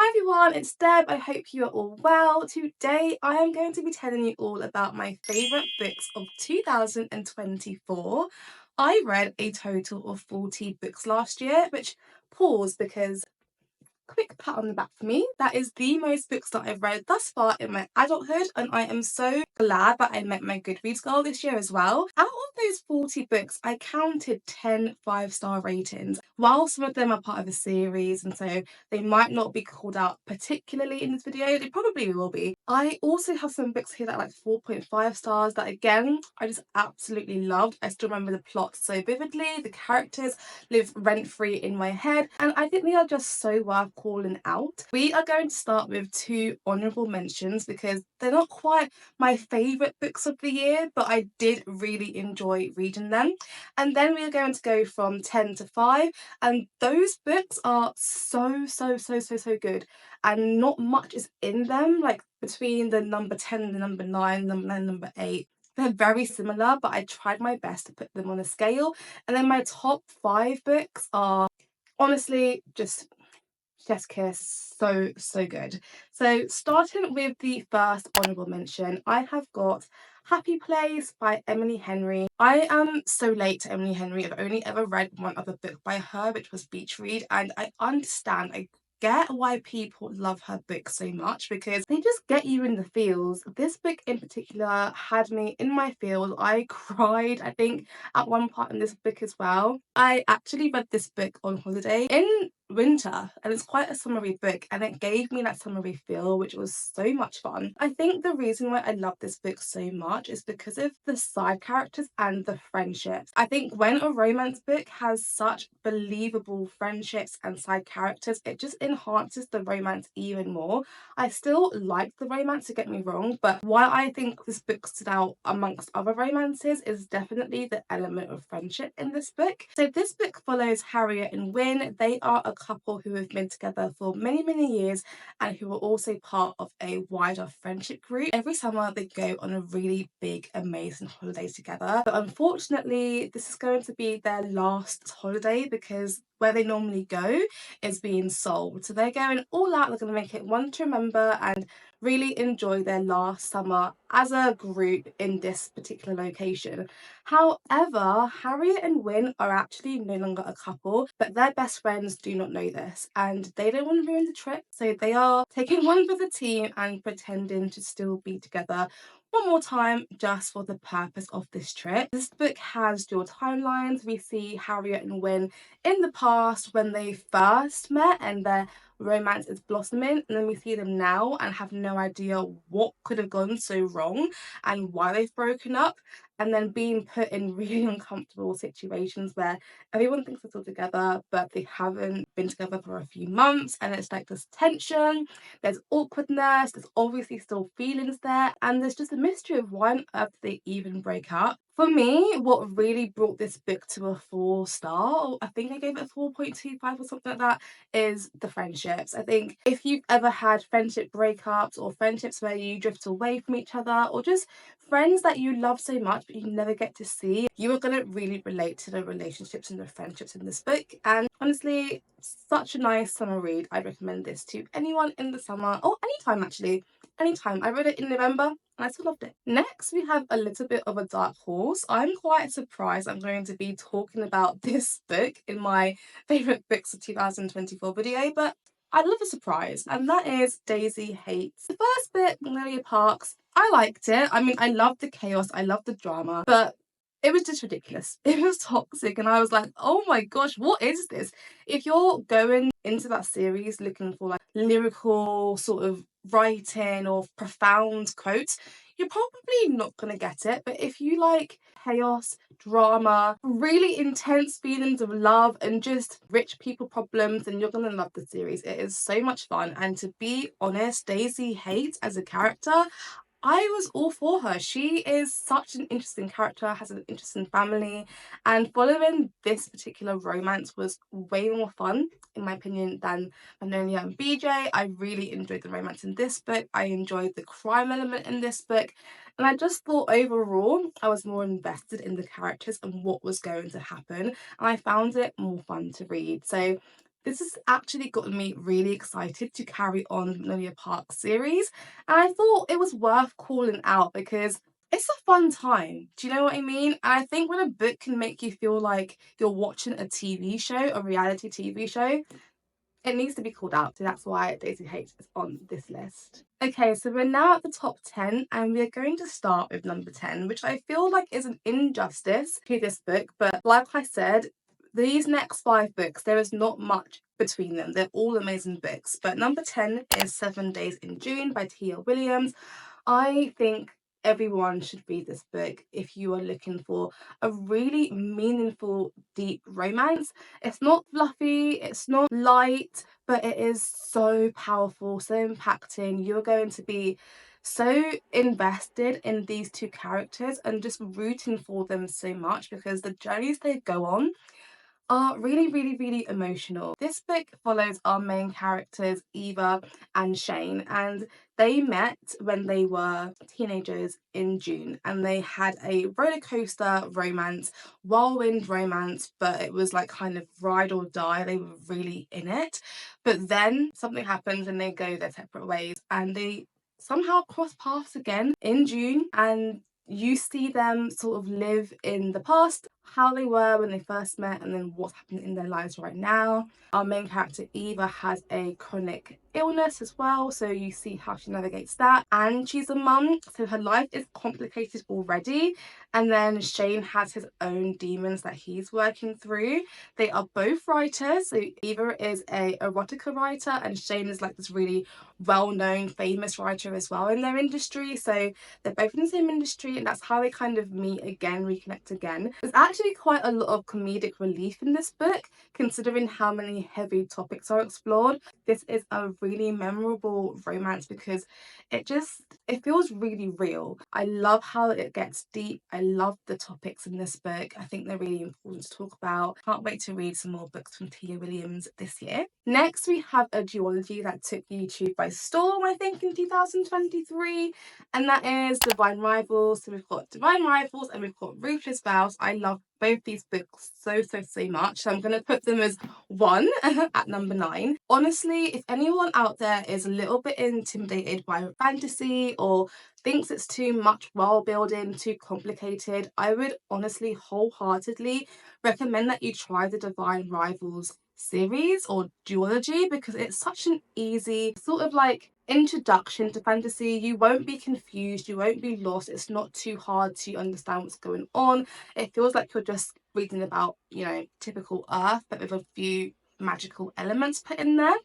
Hi everyone, it's Deb. I hope you are all well. Today I am going to be telling you all about my favourite books of 2024. I read a total of 40 books last year, which pause because quick pat on the back for me. That is the most books that I've read thus far in my adulthood, and I am so glad that I met my Goodreads goal this year as well. Out of those 40 books, I counted 10 5-star ratings. While some of them are part of a series, and so they might not be called out particularly in this video, they probably will be. I also have some books here that are like 4.5 stars that, again, I just absolutely loved. I still remember the plot so vividly, the characters live rent-free in my head, and I think they are just so worth calling out. We are going to start with two honourable mentions because they're not quite my favourite books of the year, but I did really enjoy reading them. And then we are going to go from 10 to 5, and those books are so good, and not much is in them, like between the number 10 and the number 9, number 9 number 8. They're very similar, but I tried my best to put them on a scale. And then my top 5 books are honestly just chef's kiss, so good. So starting with the first honourable mention, I have got Happy Place by Emily Henry. I am so late to Emily Henry. I've only ever read one other book by her, which was Beach Read, and I understand, I get why people love her books so much because they just get you in the feels. This book in particular had me in my feels. I cried, I think, at one part in this book as well. I actually read this book on holiday in winter, and it's quite a summery book, and it gave me that summery feel, which was so much fun. I think the reason why I love this book so much is because of the side characters and the friendships. I think when a romance book has such believable friendships and side characters, it just enhances the romance even more. I still like the romance, to get me wrong, but why I think this book stood out amongst other romances is definitely the element of friendship in this book. So this book follows Harriet and Wynne. They are a couple who have been together for many years and who are also part of a wider friendship group. Every summer they go on a really big, amazing holiday together, but unfortunately this is going to be their last holiday because where they normally go is being sold. So they're going all out, they're going to make it one to remember and really enjoy their last summer as a group in this particular location. However, Harriet and Wynne are actually no longer a couple, but their best friends do not know this and they don't want to ruin the trip, so they are taking one for the team and pretending to still be together one more time just for the purpose of this trip. This book has dual timelines. We see Harriet and Wynne in the past when they first met and their romance is blossoming, and then we see them now and have no idea what could have gone so wrong and why they've broken up, and then being put in really uncomfortable situations where everyone thinks they're still together but they haven't been together for a few months, and it's like this tension, there's awkwardness, there's obviously still feelings there, and there's just a mystery of why on earth they even break up. For me, what really brought this book to a 4-star, or I think I gave it a 4.25 or something like that, is the friendships. I think if you've ever had friendship breakups or friendships where you drift away from each other, or just friends that you love so much but you never get to see, you are going to really relate to the relationships and the friendships in this book. And honestly, such a nice summer read. I'd recommend this to anyone in the summer, or anytime actually. Anytime. I read it in November and I still loved it. Next, we have a little bit of a dark horse. I'm quite surprised I'm going to be talking about this book in my favourite books of 2024 video, but I love a surprise, and that is Daisy Hates. The first bit, Amelia Parks, I liked it. I mean, I loved the chaos, I loved the drama, but it was just ridiculous. It was toxic, and I was like, oh my gosh, what is this? If you're going into that series looking for like lyrical sort of writing or profound quotes, you're probably not going to get it. But if you like chaos, drama, really intense feelings of love, and just rich people problems, then you're going to love the series. It is so much fun. And to be honest, Daisy Hates as a character, I was all for her. She is such an interesting character, has an interesting family, and following this particular romance was way more fun, in my opinion, than Magnolia and BJ. I really enjoyed the romance in this book. I enjoyed the crime element in this book, and I just thought overall I was more invested in the characters and what was going to happen, and I found it more fun to read. So This has actually gotten me really excited to carry on the Magnolia Park series, and I thought it was worth calling out because it's a fun time. Do you know what I mean? And I think when a book can make you feel like you're watching a TV show, a reality TV show, it needs to be called out. So that's why Daisy H is on this list. Okay, so we're now at the top 10 and we're going to start with number 10, which I feel like is an injustice to this book. But like I said, these next 5 books, there is not much between them. They're all amazing books. But number 10 is 7 Days in June by Tia Williams. I think everyone should read this book if you are looking for a really meaningful, deep romance. It's not fluffy, it's not light, but it is so powerful, so impacting. You're going to be so invested in these two characters and just rooting for them so much because the journeys they go on are really, really, really emotional. This book follows our main characters, Eva and Shane, and they met when they were teenagers in June and they had a roller coaster romance, whirlwind romance, but it was like kind of ride or die. They were really in it. But then something happens and they go their separate ways and they somehow cross paths again in June, and you see them sort of live in the past, how they were when they first met, and then what's happening in their lives right now. Our main character Eva has a chronic illness as well, so you see how she navigates that, and she's a mum, so her life is complicated already. And then Shane has his own demons that he's working through. They are both writers, so Eva is a erotica writer and Shane is like this really well-known famous writer as well in their industry, so they're both in the same industry, and that's how they kind of meet again, reconnect again. There's actually quite a lot of comedic relief in this book, considering how many heavy topics are explored. This is a really memorable romance because it feels really real. I love how it gets deep. I love the topics in this book. I think they're really important to talk about. Can't wait to read some more books from Tia Williams this year. Next, we have a duology that took YouTube by storm, I think, in 2023, and that is Divine Rivals. So we've got Divine Rivals and we've got Ruthless Vows. I love both these books so much, so I'm going to put them as 1 at number 9. Honestly, if anyone out there is a little bit intimidated by fantasy or thinks it's too much world building, too complicated, I would honestly wholeheartedly recommend that you try the Divine Rivals series or duology because it's such an easy sort of like introduction to fantasy. You won't be confused, you won't be lost, it's not too hard to understand what's going on. It feels like you're just reading about, typical Earth but with a few magical elements put in there.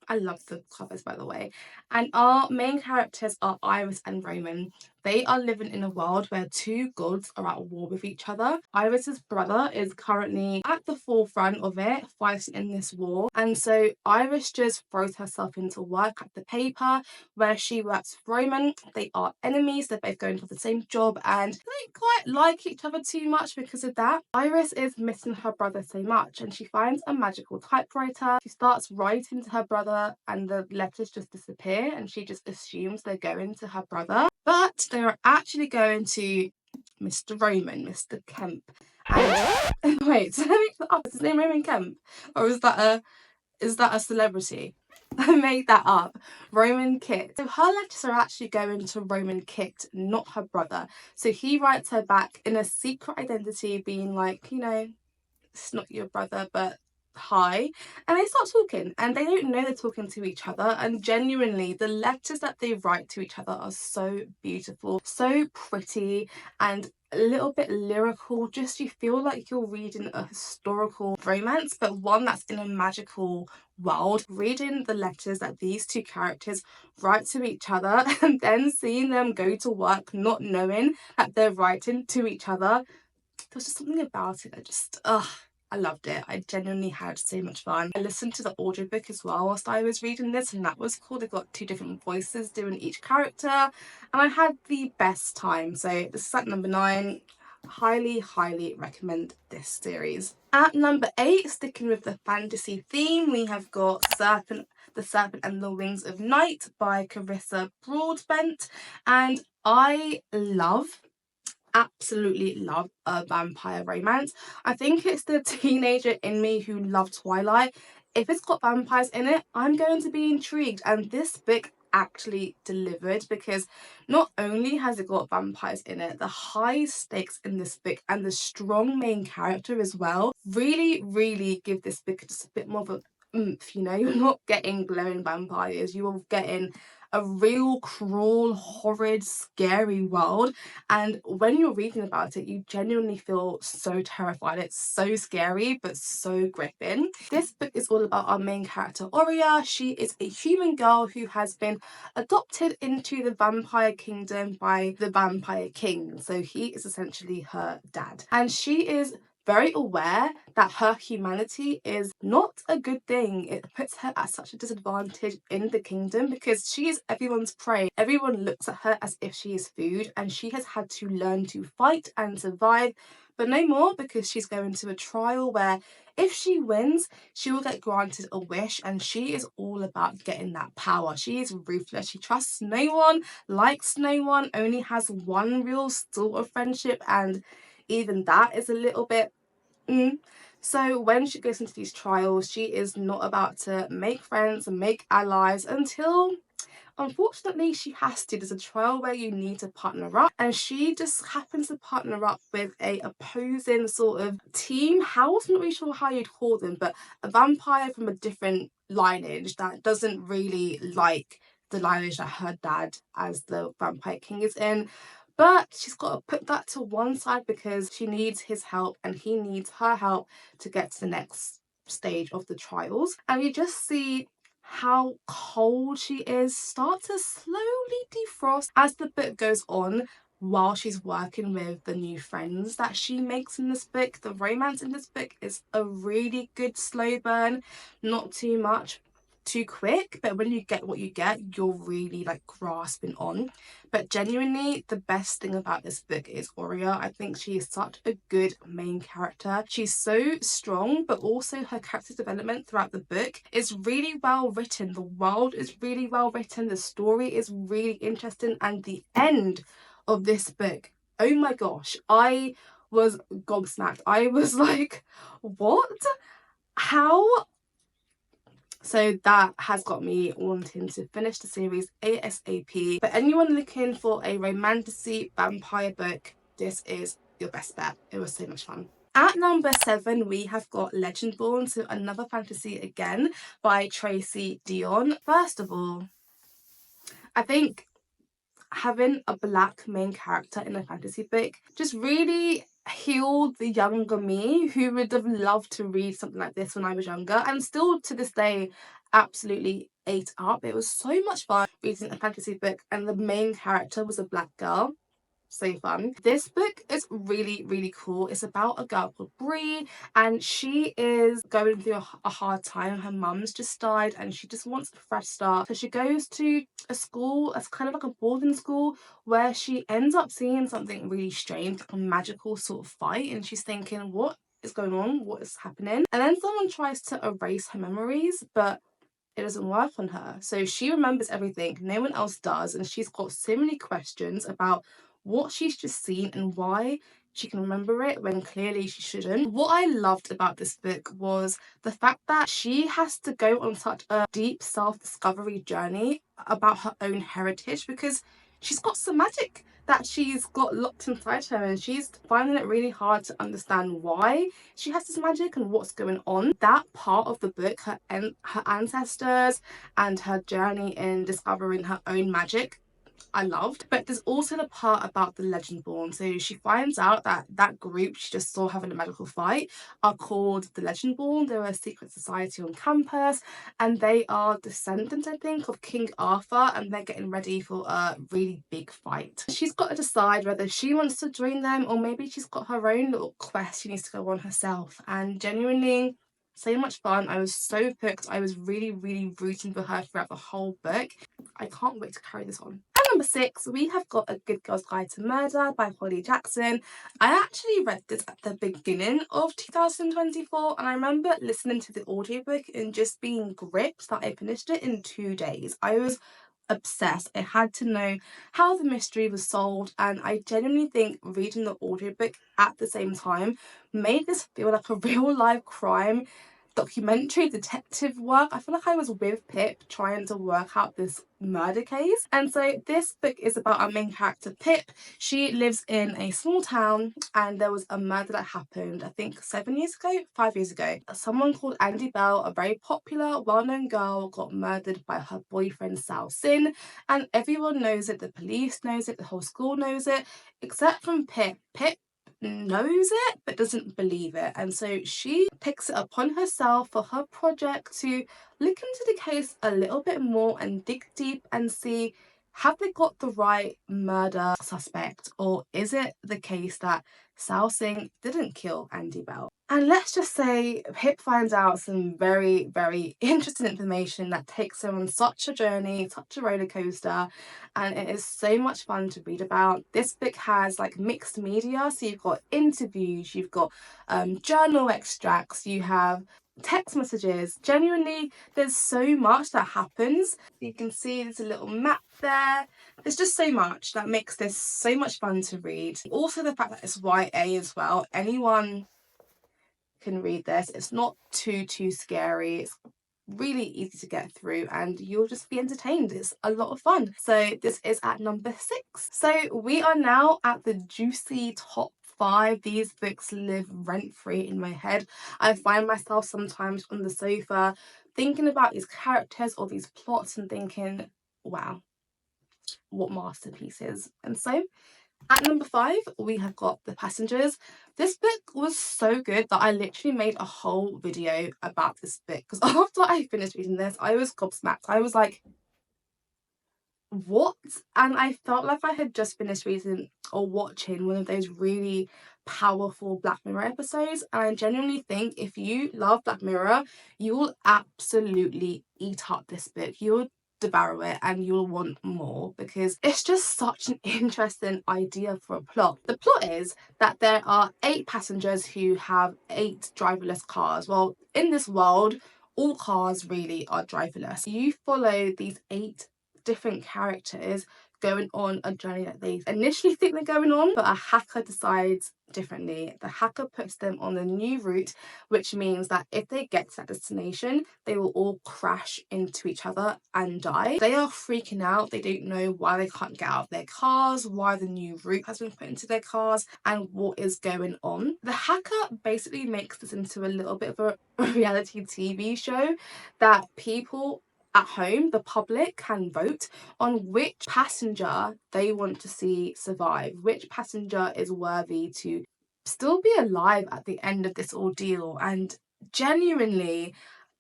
I love the covers, by the way. And our main characters are Iris and Roman. They are living in a world where 2 gods are at war with each other. Iris's brother is currently at the forefront of it, fighting in this war. And so Iris just throws herself into work at the paper where she works with Roman. They are enemies, they're both going for the same job and they don't quite like each other too much because of that. Iris is missing her brother so much and she finds a magical typewriter. She starts writing to her brother and the letters just disappear and she just assumes they're going to her brother. But they are actually going to Mr. Roman, Mr. Kemp. And wait, so is his name Roman Kemp? Or is that a celebrity? I made that up. Roman Kit. So her letters are actually going to Roman Kit, not her brother. So he writes her back in a secret identity, being like, it's not your brother, but hi. And they start talking and they don't know they're talking to each other, and genuinely the letters that they write to each other are so beautiful, so pretty, and a little bit lyrical. Just you feel like you're reading a historical romance, but one that's in a magical world. Reading the letters that these 2 characters write to each other and then seeing them go to work not knowing that they're writing to each other, there's just something about it that I loved it. I genuinely had so much fun. I listened to the audiobook as well whilst I was reading this, and that was cool. They've got 2 different voices doing each character, and I had the best time. So this is at number 9. Highly recommend this series. At number 8, sticking with the fantasy theme, we have got The Serpent and the Wings of Night by Carissa Broadbent, and I absolutely love a vampire romance. I think it's the teenager in me who loved Twilight. if it's got vampires in it, I'm going to be intrigued. And this book actually delivered, because not only has it got vampires in it, the high stakes in this book and the strong main character as well really give this book just a bit more of a oomph. You know, you're not getting glowing vampires, you are getting a real cruel, horrid, scary world. And when you're reading about it, you genuinely feel so terrified. It's so scary, but so gripping. This book is all about our main character, Aurea. She is a human girl who has been adopted into the vampire kingdom by the Vampire King. So he is essentially her dad. And she is very aware that her humanity is not a good thing. It puts her at such a disadvantage in the kingdom because she is everyone's prey. Everyone looks at her as if she is food, and she has had to learn to fight and survive, but no more, because she's going to a trial where if she wins, she will get granted a wish, and she is all about getting that power. She is ruthless. She trusts no one, likes no one, only has one real sort of friendship, and even that is a little bit So when she goes into these trials, she is not about to make friends and make allies until, unfortunately, she has to. There's a trial where you need to partner up, and she just happens to partner up with a opposing sort of team house. I'm not really sure how you'd call them, but a vampire from a different lineage that doesn't really like the lineage that her dad, as the Vampire King, is in. But she's got to put that to one side because she needs his help and he needs her help to get to the next stage of the trials. And you just see how cold she is start to slowly defrost as the book goes on, while she's working with the new friends that she makes in this book. The romance in this book is a really good slow burn, not too much too quick, but when you get what you get, you're really like grasping on. But genuinely, the best thing about this book is Aurea. I think she is such a good main character. She's so strong, but also her character development throughout the book is really well written. The world is really well written. The story is really interesting. And the end of this book, oh my gosh, I was gobsmacked. I was like, what? How? So that has got me wanting to finish the series ASAP. For anyone looking for a romantasy vampire book, this is your best bet. It was so much fun. At number 7, we have got Legendborn, so another fantasy again by Tracy Dion. First of all, I think having a black main character in a fantasy book just really healed the younger me who would have loved to read something like this when I was younger, and still to this day absolutely ate up. It was so much fun reading a fantasy book and the main character was a black girl. So fun. This book is really cool. It's about a girl called Bree, and she is going through a hard time. Her mum's just died and she just wants a fresh start. So she goes to a school, it's kind of like a boarding school, where she ends up seeing something really strange, like a magical sort of fight, and she's thinking, what is going on? What is happening? And then someone tries to erase her memories, but it doesn't work on her. So she remembers everything, no one else does, and she's got so many questions about what she's just seen and why she can remember it when clearly she shouldn't. What I loved about this book was the fact that she has to go on such a deep self-discovery journey about her own heritage, because she's got some magic that she's got locked inside her, and she's finding it really hard to understand why she has this magic and what's going on. That part of the book, her ancestors and her journey in discovering her own magic, I loved. But there's also the part about the Legendborn. So she finds out that that group she just saw having a magical fight are called the Legendborn. They're a secret society on campus, and they are descendants, I think, of King Arthur, and they're getting ready for a really big fight. She's got to decide whether she wants to join them, or maybe she's got her own little quest she needs to go on herself. And genuinely, so much fun. I was so hooked. I was really rooting for her throughout the whole book. I can't wait to carry this on. At number 6, we have got A Good Girl's Guide to Murder by Holly Jackson. I actually read this at the beginning of 2024, and I remember listening to the audiobook and just being gripped that I finished it in 2 days. I was obsessed. I had to know how the mystery was solved, and I genuinely think reading the audiobook at the same time made this feel like a real life crime documentary detective work. I feel like I was with Pip trying to work out this murder case. And so this book is about our main character, Pip. She lives in a small town and there was a murder that happened, I think 5 years ago. Someone called Andy Bell, a very popular, well-known girl, got murdered by her boyfriend Sal Sin, and everyone knows it. The police knows it, the whole school knows it, except from Pip. Pip knows it but doesn't believe it, and so she picks it upon herself for her project to look into the case a little bit more and dig deep and see, have they got the right murder suspect, or is it the case that Sao Singh didn't kill Andy Bell? And let's just say Pip finds out some very, very interesting information that takes her on such a journey, such a roller coaster, and it is so much fun to read about. This book has like mixed media, so you've got interviews, you've got journal extracts, you have text messages. Genuinely, there's so much that happens. You can see there's a little map there. There's just so much that makes this so much fun to read. Also the fact that it's YA as well. Anyone can read this. It's not too scary. It's really easy to get through and you'll just be entertained. It's a lot of fun. So this is at number 6. So we are now at the juicy top 5. These books live rent-free in my head. I find myself sometimes on the sofa thinking about these characters or these plots and thinking, wow, what masterpieces. And so at number 5, we have got The Passengers. This book was so good that I literally made a whole video about this book, because after I finished reading this, I was gobsmacked. I was like, what? And I felt like I had just finished reading or watching one of those really powerful Black Mirror episodes, and I genuinely think if you love Black Mirror, you will absolutely eat up this book. You'll devour it and you'll want more, because it's just such an interesting idea for a plot. The plot is that there are 8 passengers who have 8 driverless cars. Well, in this world, all cars really are driverless. You follow these 8 different characters going on a journey that they initially think they're going on, but a hacker decides differently. The hacker puts them on a new route, which means that if they get to that destination, they will all crash into each other and die. They are freaking out. They don't know why they can't get out of their cars, why the new route has been put into their cars, and what is going on. The hacker basically makes this into a little bit of a reality TV show that people at home, the public, can vote on which passenger they want to see survive, which passenger is worthy to still be alive at the end of this ordeal. And genuinely,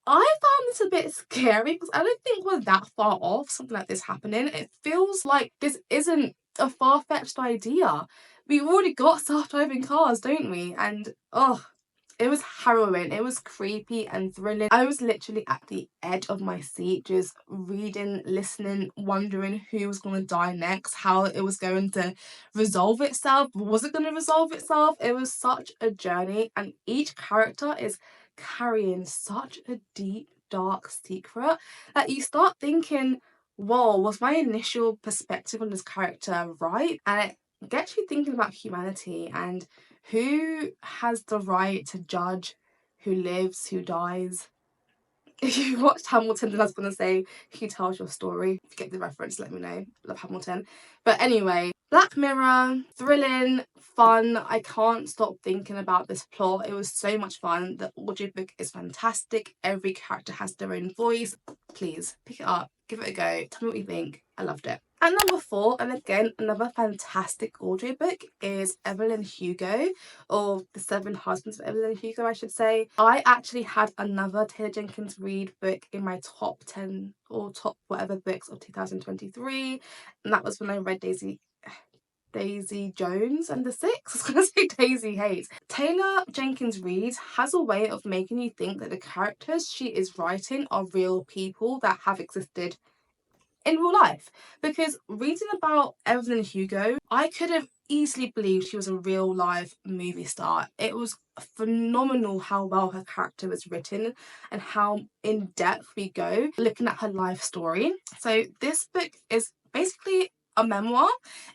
I found this a bit scary because I don't think we're that far off something like this happening. It feels like this isn't a far-fetched idea. We've already got self-driving cars, don't we? And it was harrowing. It was creepy and thrilling. I was literally at the edge of my seat, just reading, listening, wondering who was going to die next, how it was going to resolve itself. Was it going to resolve itself? It was such a journey, and each character is carrying such a deep, dark secret that you start thinking, whoa, was my initial perspective on this character right? And it gets you thinking about humanity and who has the right to judge who lives, who dies. If you watched Hamilton, then I was going to say, who tells your story? If you get the reference, let me know. Love Hamilton. But anyway, Black Mirror, thrilling, fun. I can't stop thinking about this plot. It was so much fun. The audiobook is fantastic. Every character has their own voice. Please, pick it up, give it a go. Tell me what you think. I loved it. At number 4, and again, another fantastic audiobook, is Evelyn Hugo, or The 7 Husbands of Evelyn Hugo, I should say. I actually had another Taylor Jenkins Reid book in my top 10 or top whatever books of 2023, and that was when I read Daisy Jones and the Six. I was going to say Daisy Hayes. Taylor Jenkins Reid has a way of making you think that the characters she is writing are real people that have existed in real life, because reading about Evelyn Hugo, I could have easily believed she was a real life movie star. It was phenomenal how well her character was written and how in depth we go looking at her life story. So this book is basically a memoir.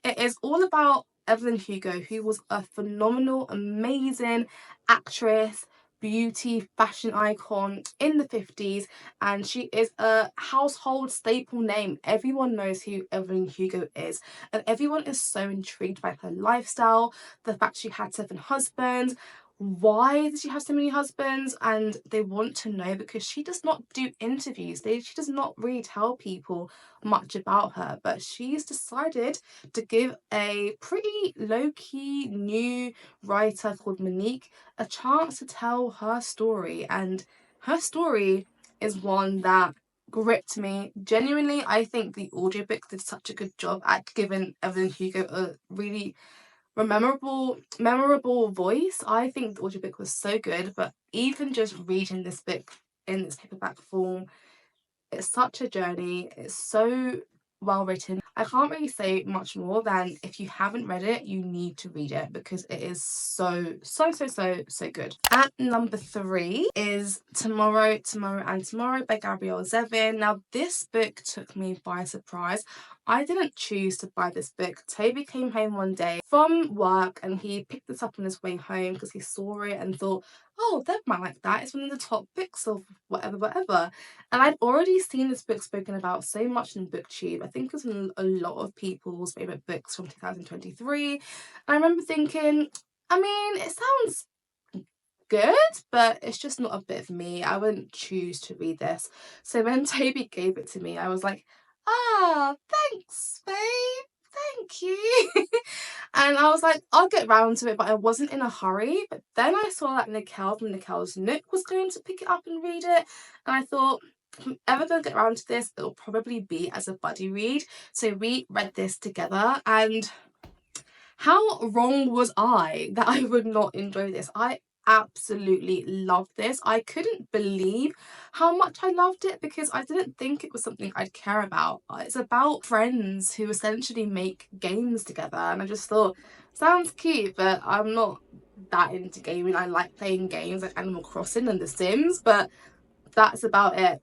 It is all about Evelyn Hugo, who was a phenomenal, amazing actress, beauty fashion icon in the 50s, and she is a household staple name. Everyone knows who Evelyn Hugo is, and everyone is so intrigued by her lifestyle, the fact she had 7 husbands. Why did she have so many husbands? And they want to know because she does not do interviews. She does not really tell people much about her, but she's decided to give a pretty low-key new writer called Monique a chance to tell her story. And her story is one that gripped me. Genuinely, I think the audiobook did such a good job at giving Evelyn Hugo a really memorable voice. I think the audiobook was so good, but even just reading this book in its paperback form, it's such a journey. It's so well written. I can't really say much more than if you haven't read it, you need to read it because it is so good. At number 3 is Tomorrow, Tomorrow and Tomorrow by Gabrielle Zevin. Now, this book took me by surprise. I didn't choose to buy this book. Toby came home one day from work and he picked this up on his way home because he saw it and thought, oh, Deb might like that. It's one of the top books of whatever. And I'd already seen this book spoken about so much in booktube. I think it was in a lot of people's favourite books from 2023. And I remember thinking, I mean, it sounds good, but it's just not a bit of me. I wouldn't choose to read this. So when Toby gave it to me, I was like, ah, thanks, babe. Thank you. And I was like, I'll get round to it, but I wasn't in a hurry. But then I saw that Nicole from Nicole's Nook was going to pick it up and read it. And I thought, if I'm ever going to get around to this, it'll probably be as a buddy read. So we read this together, and how wrong was I that I would not enjoy this? I absolutely loved this. I couldn't believe how much I loved it because I didn't think it was something I'd care about. It's about friends who essentially make games together, and I just thought, sounds cute, but I'm not that into gaming. I like playing games like Animal Crossing and The Sims, but that's about it.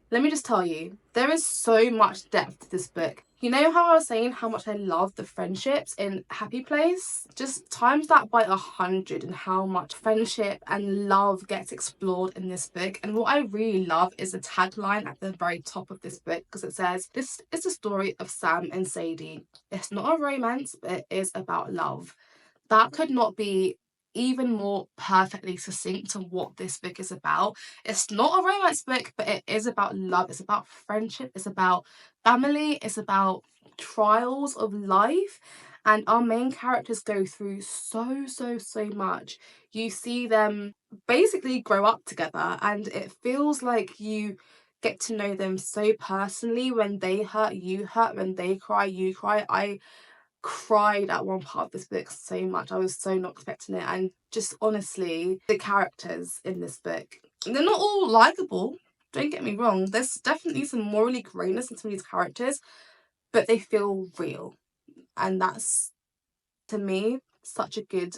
Let me just tell you, there is so much depth to this book. You know how I was saying how much I love the friendships in Happy Place? Just times that by 100 and how much friendship and love gets explored in this book. And what I really love is the tagline at the very top of this book, because it says, this is the story of Sam and Sadie. It's not a romance, but it is about love. That could not be even more perfectly succinct to what this book is about. It's not a romance book, but it is about love. It's about friendship. It's about family. It's about trials of life. And our main characters go through so much. You see them basically grow up together, and it feels like you get to know them so personally. When they hurt, you hurt. When they cry, you cry. I cried at one part of this book so much. I was so not expecting it. And just honestly, the characters in this book, they're not all likable, don't get me wrong. There's definitely some morally greyness in some of these characters, but they feel real. And that's, to me, such a good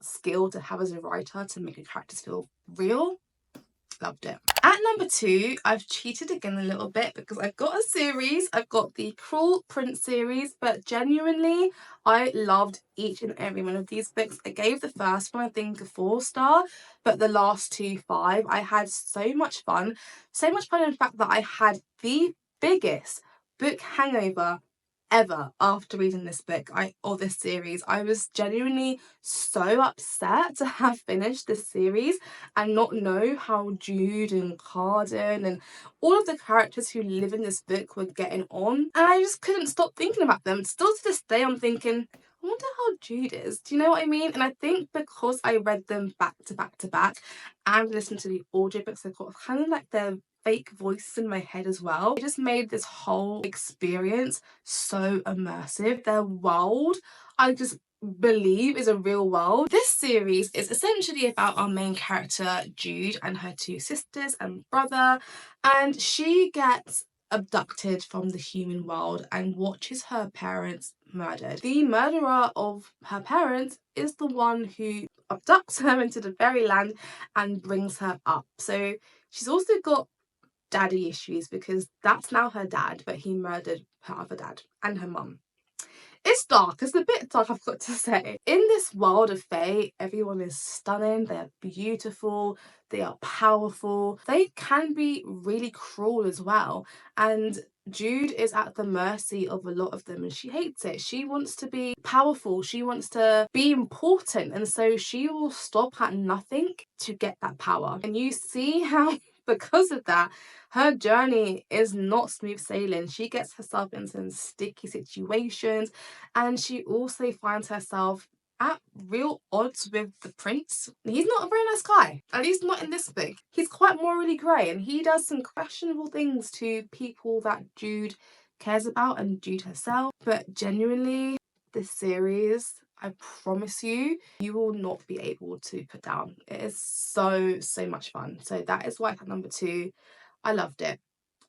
skill to have as a writer, to make your characters feel real. Loved it. At number 2, I've cheated again a little bit because I've got a series. I've got the Cruel Prince series, but genuinely, I loved each and every one of these books. I gave the first one, I think, a 4-star, but the last 2, 5. I had so much fun. So much fun, in fact, that I had the biggest book hangover ever after reading this book or this series. I was genuinely so upset to have finished this series and not know how Jude and Carden and all of the characters who live in this book were getting on, and I just couldn't stop thinking about them. Still to this day, I'm thinking, I wonder how Jude is. Do you know what I mean? And I think because I read them back to back and listened to the audiobooks, I've got kind of like their fake voices in my head as well. It just made this whole experience so immersive. Their world, I just believe, is a real world. This series is essentially about our main character Jude and her 2 sisters and brother, and she gets abducted from the human world and watches her parents murdered. The murderer of her parents is the one who abducts her into the fairy land and brings her up. So she's also got daddy issues because that's now her dad, but he murdered her other dad and her mum. It's dark. It's a bit dark, I've got to say. In this world of fae, everyone is stunning, they're beautiful, they are powerful. They can be really cruel as well. And Jude is at the mercy of a lot of them and she hates it. She wants to be powerful, she wants to be important, and so she will stop at nothing to get that power. And you see how because of that, her journey is not smooth sailing. She gets herself into some sticky situations, and she also finds herself at real odds with the prince. He's not a very nice guy, at least not in this book. He's quite morally grey and he does some questionable things to people that Jude cares about and Jude herself. But genuinely, this series, I promise you, you will not be able to put down. It is so much fun. So that is why it's at number 2. I loved it.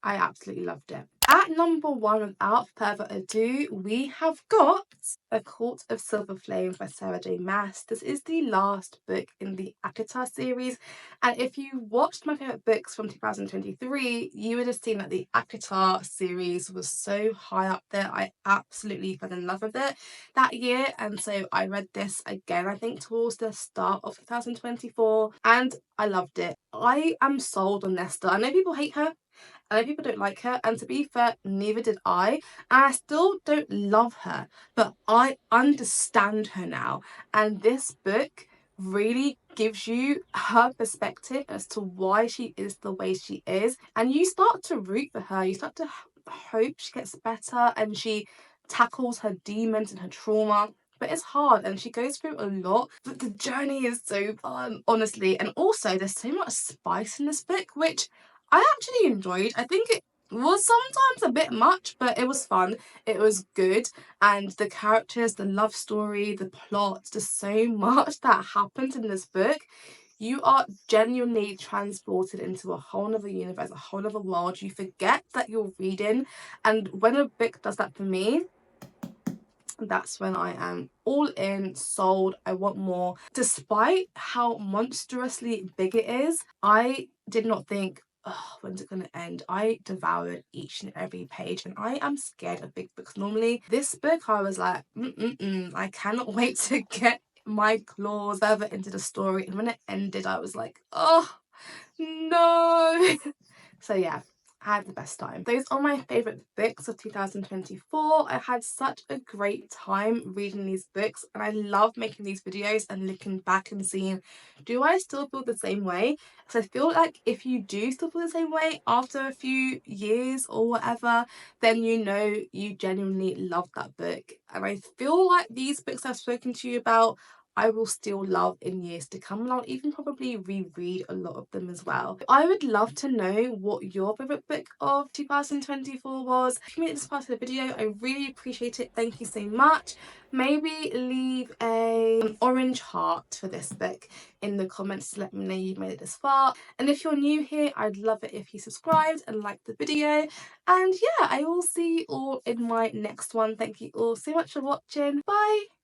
I absolutely loved it. At number 1, without further ado, we have got A Court of Silver Flame by Sarah J Maas. This is the last book in the Akata series, and if you watched my favourite books from 2023, you would have seen that the Akata series was so high up there. I absolutely fell in love with it that year, and so I read this again, I think towards the start of 2024, and I loved it. I am sold on Nesta. I know people hate her, I know people don't like her, and to be fair, neither did I. And I still don't love her, but I understand her now. And this book really gives you her perspective as to why she is the way she is. And you start to root for her. You start to hope she gets better and she tackles her demons and her trauma. But it's hard and she goes through a lot. But the journey is so fun, honestly. And also, there's so much spice in this book, which I actually enjoyed. I think it was sometimes a bit much, but it was fun. It was good. And the characters, the love story, the plot, there's so much that happens in this book. You are genuinely transported into a whole other universe, a whole other world. You forget that you're reading. And when a book does that for me, that's when I am all in, sold. I want more. Despite how monstrously big it is, I did not think, oh, when's it going to end? I devoured each and every page, and I am scared of big books normally. This book, I was like, I cannot wait to get my claws further into the story. And when it ended, I was like, oh no. So yeah, I had the best time. Those are my favourite books of 2024. I had such a great time reading these books, and I love making these videos and looking back and seeing, do I still feel the same way? So I feel like if you do still feel the same way after a few years or whatever, then you know you genuinely love that book. And I feel like these books I've spoken to you about, I will still love in years to come, and I'll even probably reread a lot of them as well. I would love to know what your favourite book of 2024 was. If you made it this part of the video, I really appreciate it. Thank you so much. Maybe leave an orange heart for this book in the comments to let me know you've made it this far. And if you're new here, I'd love it if you subscribed and liked the video. And yeah, I will see you all in my next one. Thank you all so much for watching. Bye!